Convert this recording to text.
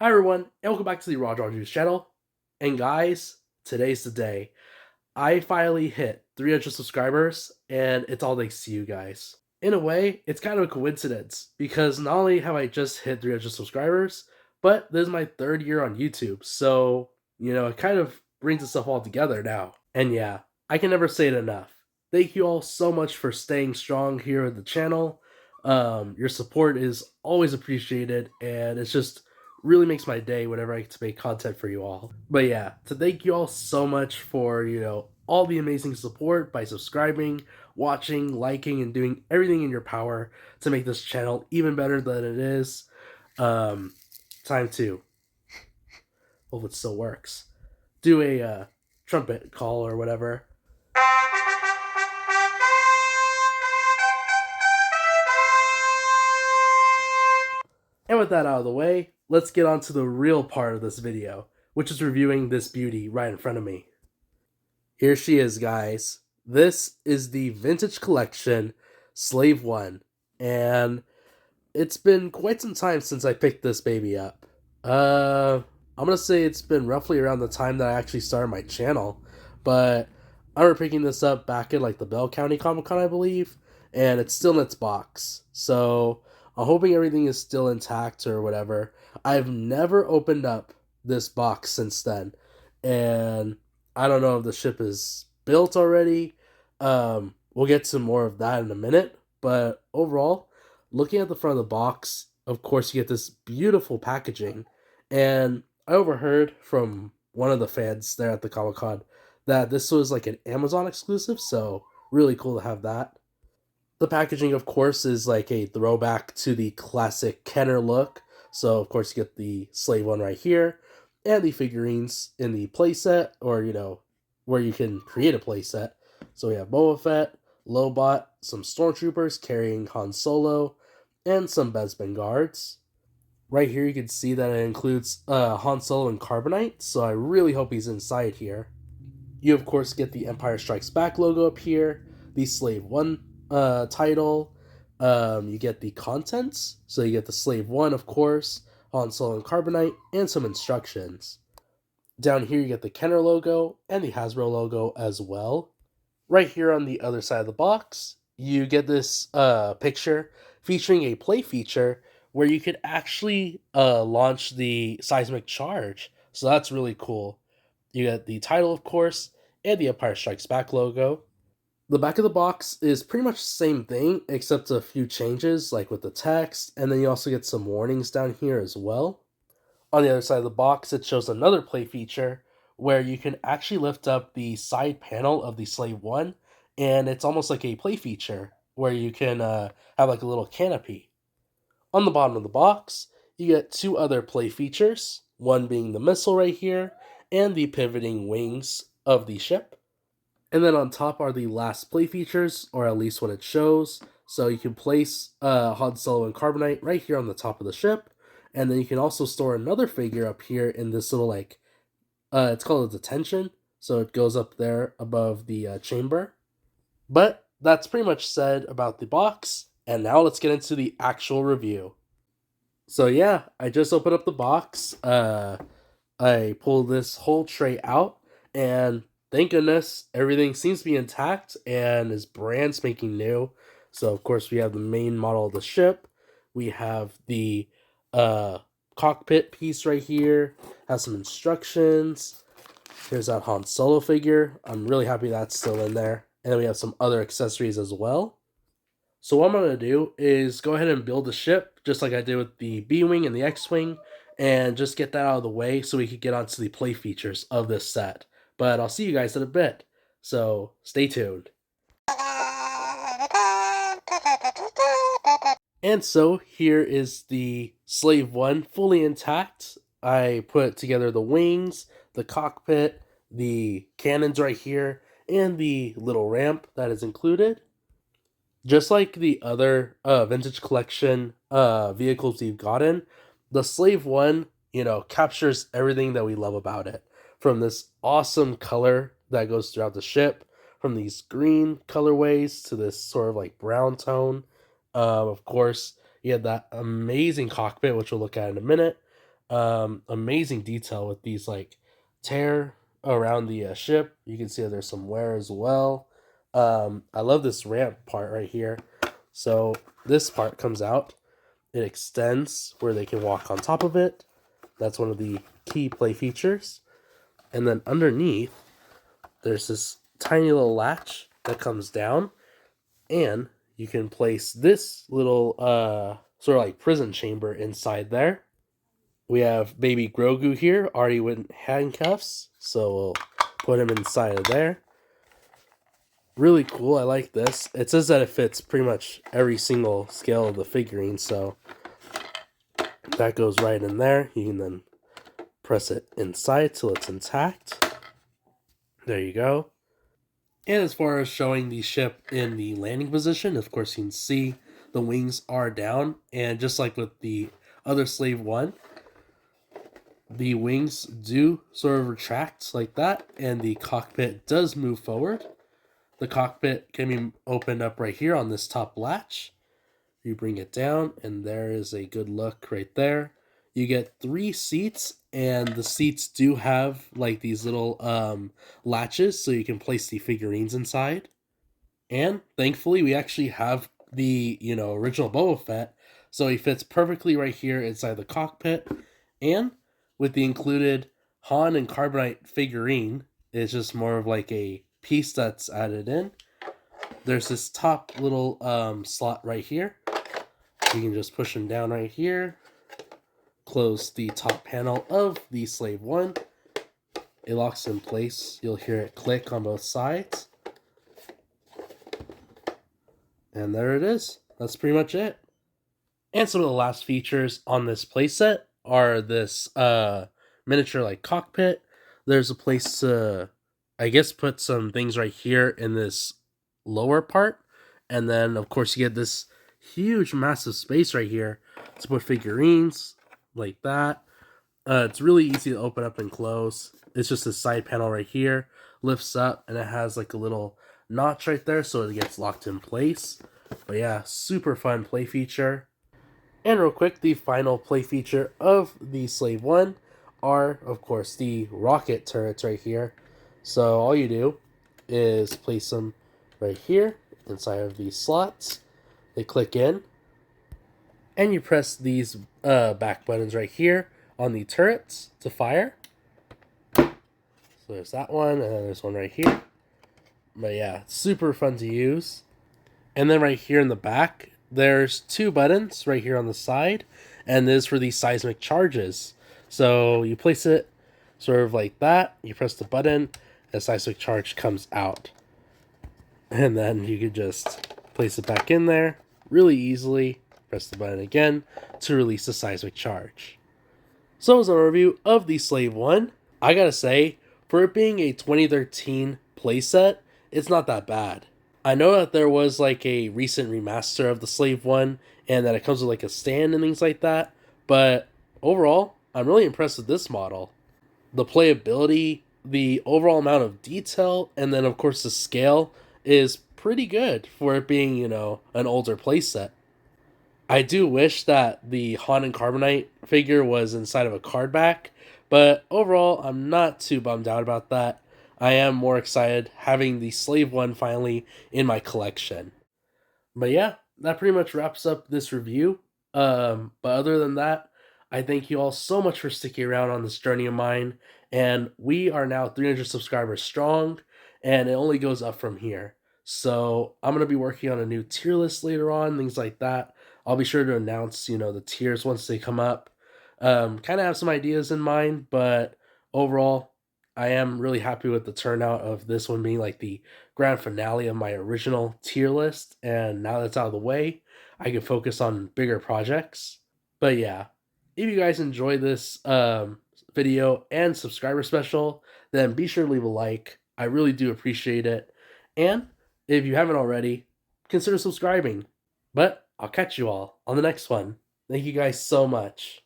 Hi everyone, and welcome back to the Raw News channel. And guys, today's the day. I finally hit 300 subscribers, and it's all thanks to you guys. In a way, it's kind of a coincidence, because not only have I just hit 300 subscribers, but this is my third year on YouTube, so, it kind of brings itself all together now. And yeah, I can never say it enough. Thank you all so much for staying strong here at the channel. Your support is always appreciated, and it's just really makes my day whenever I get to make content for you all. But yeah, to thank you all so much for, all the amazing support by subscribing, watching, liking, and doing everything in your power to make this channel even better than it is. Um, Time to, hope it still works, do a trumpet call or whatever. And with that out of the way, let's get on to the real part of this video, which is reviewing this beauty right in front of me. Here she is, guys. This is the Vintage Collection Slave 1, and it's been quite some time since I picked this baby up. I'm gonna say it's been roughly around the time that I actually started my channel, but I remember picking this up back in like the Bell County Comic Con, I believe, and it's still in its box. So I'm hoping everything is still intact or whatever. I've never opened up this box since then, and I don't know if the ship is built already. We'll get to more of that in a minute, but overall, looking at the front of the box, of course, you get this beautiful packaging. And I overheard from one of the fans there at the Comic Con that this was like an Amazon exclusive, so really cool to have that. The packaging, of course, is like a throwback to the classic Kenner look. So, of course, you get the Slave one right here, and the figurines in the playset, or, where you can create a playset. So we have Boba Fett, Lobot, some Stormtroopers carrying Han Solo, and some Bespin guards. Right here you can see that it includes Han Solo and Carbonite, so I really hope he's inside here. You of course get the Empire Strikes Back logo up here, the Slave 1 title, you get the contents, so you get the Slave 1 of course, Han Solo and Carbonite, and some instructions. Down here you get the Kenner logo and the Hasbro logo as well. Right here on the other side of the box, you get this picture featuring a play feature where you could actually launch the seismic charge. So that's really cool. You get the title, of course, and the Empire Strikes Back logo. The back of the box is pretty much the same thing, except a few changes, like with the text, and then you also get some warnings down here as well. On the other side of the box, it shows another play feature where you can actually lift up the side panel of the Slave 1, and it's almost like a play feature where you can have like a little canopy. On the bottom of the box, you get two other play features, one being the missile right here, and the pivoting wings of the ship. And then on top are the last play features, or at least what it shows. So you can place Han Solo and Carbonite right here on the top of the ship, and then you can also store another figure up here in this little like, it's called a detention, so it goes up there above the chamber. But that's pretty much said about the box, and now let's get into the actual review. So yeah, I just opened up the box. I pulled this whole tray out, and thank goodness everything seems to be intact and is brand spanking new. So of course we have the main model of the ship. We have the cockpit piece right here. Has some instructions. Here's that Han Solo figure. I'm really happy that's still in there. And then we have some other accessories as well. So what I'm going to do is go ahead and build the ship, just like I did with the B-Wing and the X-Wing, and just get that out of the way so we can get onto the play features of this set. But I'll see you guys in a bit, so stay tuned. And so here is the Slave 1 fully intact. I put together the wings, the cockpit, the cannons right here, and the little ramp that is included. Just like the other vintage collection vehicles we've gotten, the Slave 1, captures everything that we love about it. From this awesome color that goes throughout the ship, from these green colorways to this sort of like brown tone. Of course, you had that amazing cockpit, which we'll look at in a minute. Amazing detail with these like tear around the ship. You can see that there's some wear as well. I love this ramp part right here. So this part comes out, it extends where they can walk on top of it. That's one of the key play features. And then underneath, there's this tiny little latch that comes down, and you can place this little sort of like prison chamber inside there. We have baby Grogu here, already with handcuffs, so we'll put him inside of there. Really cool, I like this. It says that it fits pretty much every single scale of the figurine, so that goes right in there. You can then press it inside till it's intact. There you go. And as far as showing the ship in the landing position, of course you can see the wings are down, and just like with the other Slave 1, the wings do sort of retract like that, and the cockpit does move forward. The cockpit can be opened up right here on this top latch. You bring it down, and there is a good look right there. You get 3 seats, and the seats do have like these little latches so you can place the figurines inside. And thankfully, we actually have the original Boba Fett, so he fits perfectly right here inside the cockpit. And with the included Han and Carbonite figurine, it's just more of like a piece that's added in. There's this top little slot right here. You can just push him down right here. Close the top panel of the Slave 1. It locks in place. You'll hear it click on both sides. And there it is. That's pretty much it. And some of the last features on this playset are this miniature like cockpit. There's a place to, I guess, put some things right here in this lower part. And then, of course, you get this huge, massive space right here to put figurines like that. It's really easy to open up and close. It's just a side panel right here. Lifts up, and it has like a little notch right there so it gets locked in place. But yeah, super fun play feature. And real quick, the final play feature of the Slave 1 are, of course, the rocket turrets right here. So all you do is place them right here inside of these slots. They click in, and you press these back buttons right here on the turrets to fire. So there's that one, and then there's one right here. But yeah, super fun to use. And then right here in the back, there's 2 buttons right here on the side, and this is for these seismic charges. So you place it sort of like that, you press the button, a seismic charge comes out. And then you can just place it back in there really easily, press the button again to release the seismic charge. So as a review of the Slave 1, I gotta say, for it being a 2013 playset, it's not that bad. I know that there was like a recent remaster of the Slave 1 and that it comes with like a stand and things like that, but overall, I'm really impressed with this model. The playability, the overall amount of detail, and then of course the scale is pretty good for it being, an older playset. I do wish that the Han and Carbonite figure was inside of a card back, but overall, I'm not too bummed out about that. I am more excited having the Slave 1 finally in my collection. But yeah, that pretty much wraps up this review. But other than that, I thank you all so much for sticking around on this journey of mine. And we are now 300 subscribers strong, and it only goes up from here. So I'm going to be working on a new tier list later on, things like that. I'll be sure to announce, the tiers once they come up. Kind of have some ideas in mind, but overall, I am really happy with the turnout of this one being like the grand finale of my original tier list. And now that's out of the way, I can focus on bigger projects. But yeah, if you guys enjoy this video and subscriber special, then be sure to leave a like. I really do appreciate it. And if you haven't already, consider subscribing. But I'll catch you all on the next one. Thank you guys so much.